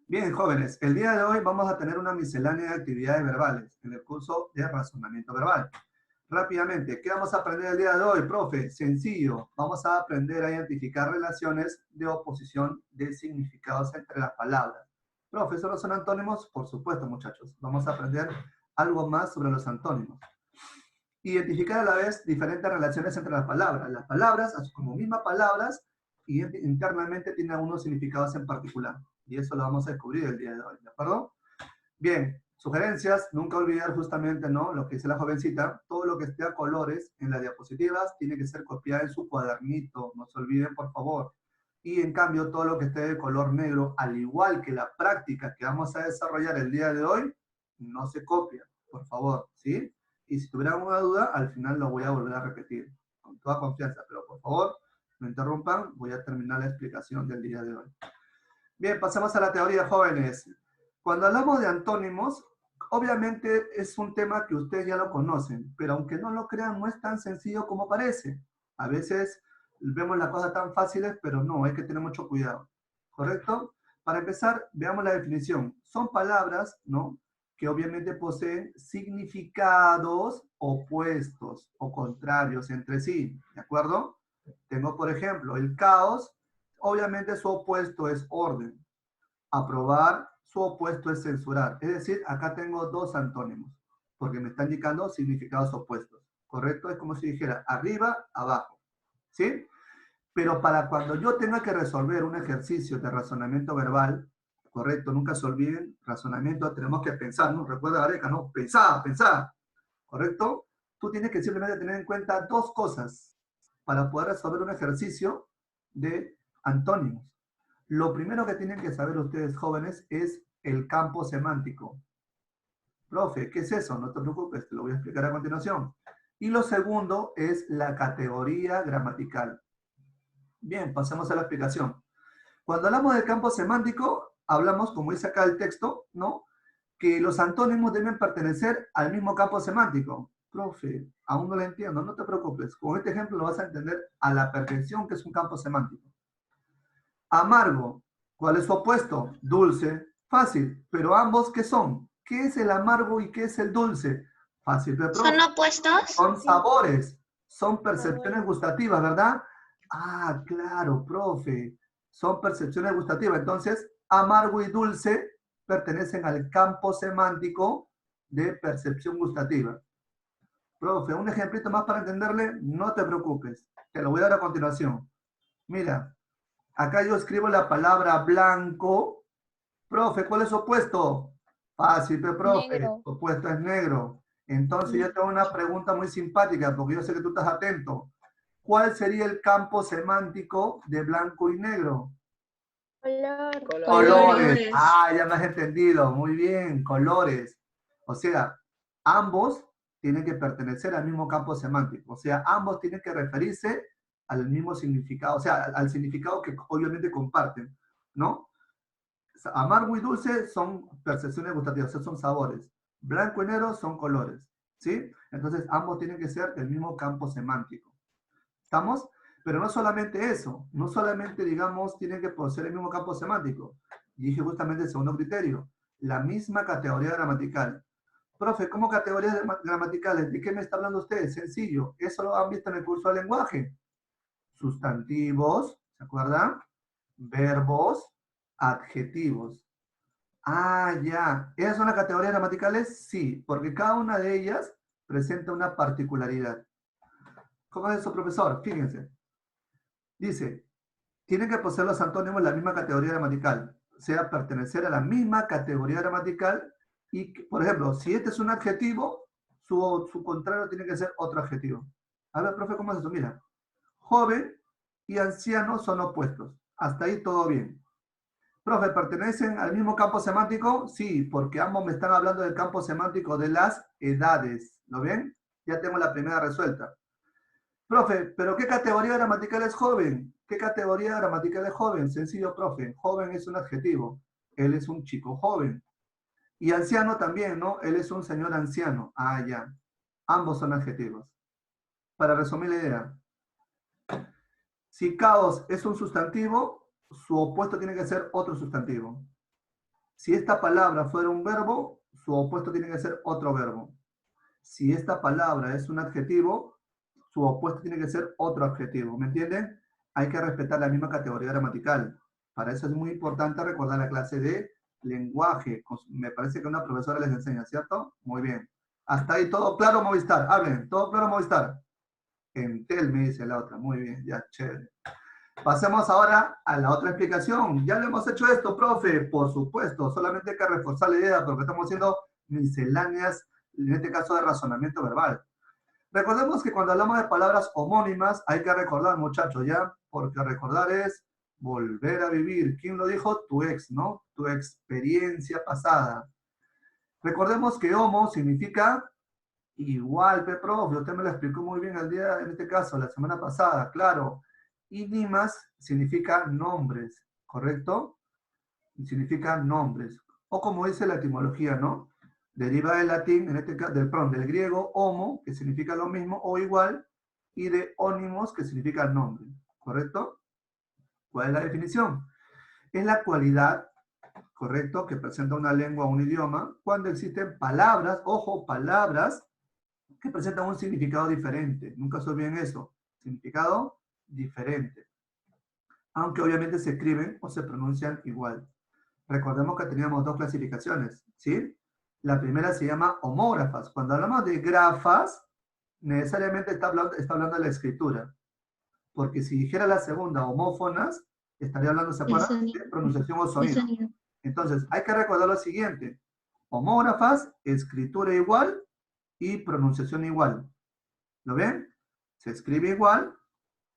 Bien, jóvenes, el día de hoy vamos a tener una miscelánea de actividades verbales en el curso de razonamiento verbal. Rápidamente, ¿qué vamos a aprender el día de hoy, profe? Sencillo, vamos a aprender a identificar relaciones de oposición de significados entre las palabras. Profe, ¿solo son antónimos? Por supuesto, muchachos. Vamos a aprender algo más sobre los antónimos. Identificar a la vez diferentes relaciones entre las palabras. Las palabras, como mismas palabras, internamente tienen algunos significados en particular. Y eso lo vamos a descubrir el día de hoy, ¿de acuerdo? Bien, sugerencias, nunca olvidar justamente, ¿no? Lo que dice la jovencita, todo lo que esté a colores en las diapositivas tiene que ser copiado en su cuadernito, no se olviden, por favor. Y en cambio, todo lo que esté de color negro, al igual que la práctica que vamos a desarrollar el día de hoy, no se copia, por favor, ¿sí? Y si tuvieran alguna duda, al final lo voy a volver a repetir, con toda confianza, pero por favor, no interrumpan, voy a terminar la explicación del día de hoy. Bien, pasamos a la teoría, jóvenes. Cuando hablamos de antónimos, obviamente es un tema que ustedes ya lo conocen, pero aunque no lo crean, no es tan sencillo como parece. A veces vemos las cosas tan fáciles, pero no, hay que tener mucho cuidado. ¿Correcto? Para empezar, veamos la definición. Son palabras, ¿no?, que obviamente poseen significados opuestos o contrarios entre sí. ¿De acuerdo? Tengo, por ejemplo, el caos. Obviamente su opuesto es orden. Aprobar, su opuesto es censurar. Es decir, acá tengo dos antónimos, porque me están indicando significados opuestos. ¿Correcto? Es como si dijera arriba, abajo. ¿Sí? Pero para cuando yo tenga que resolver un ejercicio de razonamiento verbal, correcto, nunca se olviden, razonamiento tenemos que pensar, ¿no? Recuerda Areca, ¿no? Pensar, pensar, ¿correcto? Tú tienes que simplemente tener en cuenta dos cosas para poder resolver un ejercicio de antónimos. Lo primero que tienen que saber ustedes, jóvenes, es el campo semántico. Profe, ¿qué es eso? No te preocupes, te lo voy a explicar a continuación. Y lo segundo es la categoría gramatical. Bien, pasemos a la explicación. Cuando hablamos del campo semántico, hablamos, como dice acá el texto, ¿no?, que los antónimos deben pertenecer al mismo campo semántico. Profe, aún no lo entiendo, no te preocupes. Con este ejemplo lo vas a entender a la perfección que es un campo semántico. Amargo, ¿cuál es su opuesto? Dulce, fácil, pero ambos, ¿qué son? ¿Qué es el amargo y qué es el dulce? Fácil, pero ¿Son profe, opuestos? son sabores, son percepciones Sabores. gustativas, ¿verdad? Ah, claro, profe, son percepciones gustativas. Entonces, amargo y dulce pertenecen al campo semántico de percepción gustativa. Profe, un ejemplito más para entenderle, no te preocupes, te lo voy a dar a continuación. Mira, acá yo escribo la palabra blanco. Profe, ¿cuál es su opuesto? Fácil, profe, Negro. opuesto es negro. Entonces yo tengo una pregunta muy simpática, porque yo sé que tú estás atento. ¿Cuál sería el campo semántico de blanco y negro? Colores. Colores. Ah, ya me has entendido. Muy bien, colores. O sea, ambos tienen que pertenecer al mismo campo semántico. O sea, ambos tienen que referirse al mismo significado, o sea, al significado que obviamente comparten, ¿no? Amargo y dulce son percepciones gustativas, o sea, son sabores. Blanco y negro son colores, ¿sí? Entonces, ambos tienen que ser del mismo campo semántico. ¿Estamos? Pero no solamente eso, no solamente, digamos, tienen que poseer el mismo campo semántico. Y dije justamente el segundo criterio, la misma categoría gramatical. Profe, ¿cómo categorías gramaticales? ¿De qué me está hablando usted? Sencillo, eso lo han visto en el curso de lenguaje. Sustantivos, ¿se acuerdan? Verbos, adjetivos. Ah, ya. ¿Esas son las categorías gramaticales? Sí, porque cada una de ellas presenta una particularidad. ¿Cómo es eso, profesor? Fíjense. Dice, tienen que poseer los antónimos la misma categoría gramatical, o sea, pertenecer a la misma categoría gramatical y, por ejemplo, si este es un adjetivo, su contrario tiene que ser otro adjetivo. A ver, profe, ¿cómo es eso? Mira, joven y anciano son opuestos. Hasta ahí todo bien. Profe, ¿pertenecen al mismo campo semántico? Sí, porque ambos me están hablando del campo semántico de las edades. ¿Lo ven? Ya tengo la primera resuelta. Profe, ¿pero qué categoría gramatical es joven? ¿Qué categoría gramatical es joven? Sencillo, profe. Joven es un adjetivo. Él es un chico joven. Y anciano también, ¿no? Él es un señor anciano. Ah, ya. Ambos son adjetivos. Para resumir la idea, si caos es un sustantivo, su opuesto tiene que ser otro sustantivo. Si esta palabra fuera un verbo, su opuesto tiene que ser otro verbo. Si esta palabra es un adjetivo, su opuesto tiene que ser otro adjetivo. ¿Me entienden? Hay que respetar la misma categoría gramatical. Para eso es muy importante recordar la clase de lenguaje. Me parece que una profesora les enseña, ¿cierto? Muy bien. Hasta ahí todo claro, Movistar. Hablen, todo claro, Movistar. Entel me dice la otra. Muy bien, ya, chévere. Pasemos ahora a la otra explicación. Ya lo hemos hecho esto, profe. Por supuesto, solamente hay que reforzar la idea porque estamos haciendo misceláneas, en este caso de razonamiento verbal. Recordemos que cuando hablamos de palabras homónimas hay que recordar, muchachos, ¿ya? Porque recordar es volver a vivir. ¿Quién lo dijo? Tu ex, ¿no? Tu experiencia pasada. Recordemos que homo significa igual, profe. Usted me lo explicó muy bien el día, en este caso, la semana pasada, claro. Y nimas significa nombres, ¿correcto? Significa nombres. O como dice la etimología, ¿no? Deriva del latín, en este caso, del griego homo, que significa lo mismo o igual, y de ónimos, que significa nombre, ¿correcto? ¿Cuál es la definición? Es la cualidad, ¿correcto?, que presenta una lengua o un idioma cuando existen palabras, ojo, palabras que presentan un significado diferente. Nunca se olviden eso. Significado diferente. Aunque obviamente se escriben o se pronuncian igual. Recordemos que teníamos dos clasificaciones, ¿sí? La primera se llama homógrafas. Cuando hablamos de grafas, necesariamente está hablando de la escritura. Porque si dijera la segunda, homófonas, estaría hablando, ¿se El acuerdan? sonido. De pronunciación o El sonido. sonido. Entonces, hay que recordar lo siguiente. Homógrafas, escritura igual y pronunciación igual. ¿Lo ven? Se escribe igual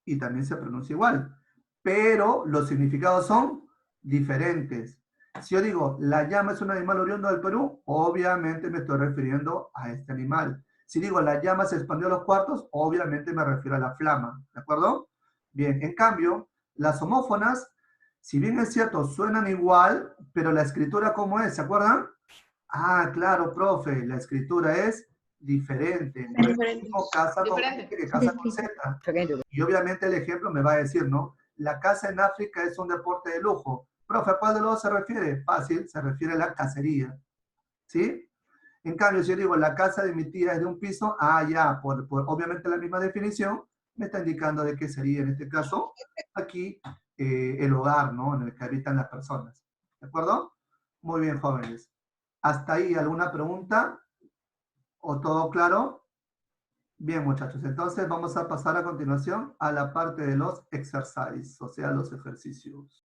y también se pronuncia igual. Pero los significados son diferentes. Si yo digo, la llama es un animal oriundo del Perú, obviamente me estoy refiriendo a este animal. Si digo, la llama se expandió a los cuartos, obviamente me refiero a la flama. ¿De acuerdo? Bien, en cambio, las homófonas, si bien es cierto, suenan igual, pero la escritura, ¿cómo es? ¿Se acuerdan? Ah, claro, profe, la escritura es diferente. No es lo Diferente. mismo casa con Diferente. que casa con Z. Y obviamente el ejemplo me va a decir, ¿no? La caza en África es un deporte de lujo. Profe, ¿a cuál de los dos se refiere? Fácil, se refiere a la cacería. ¿Sí? En cambio, si yo digo la casa de mi tía es de un piso, ah, ya, por obviamente la misma definición, me está indicando de qué sería en este caso aquí el hogar, ¿no? En el que habitan las personas. ¿De acuerdo? Muy bien, jóvenes. ¿Hasta ahí alguna pregunta? ¿O todo claro? Bien, muchachos. Entonces vamos a pasar a continuación a la parte de los exercises, o sea, los ejercicios.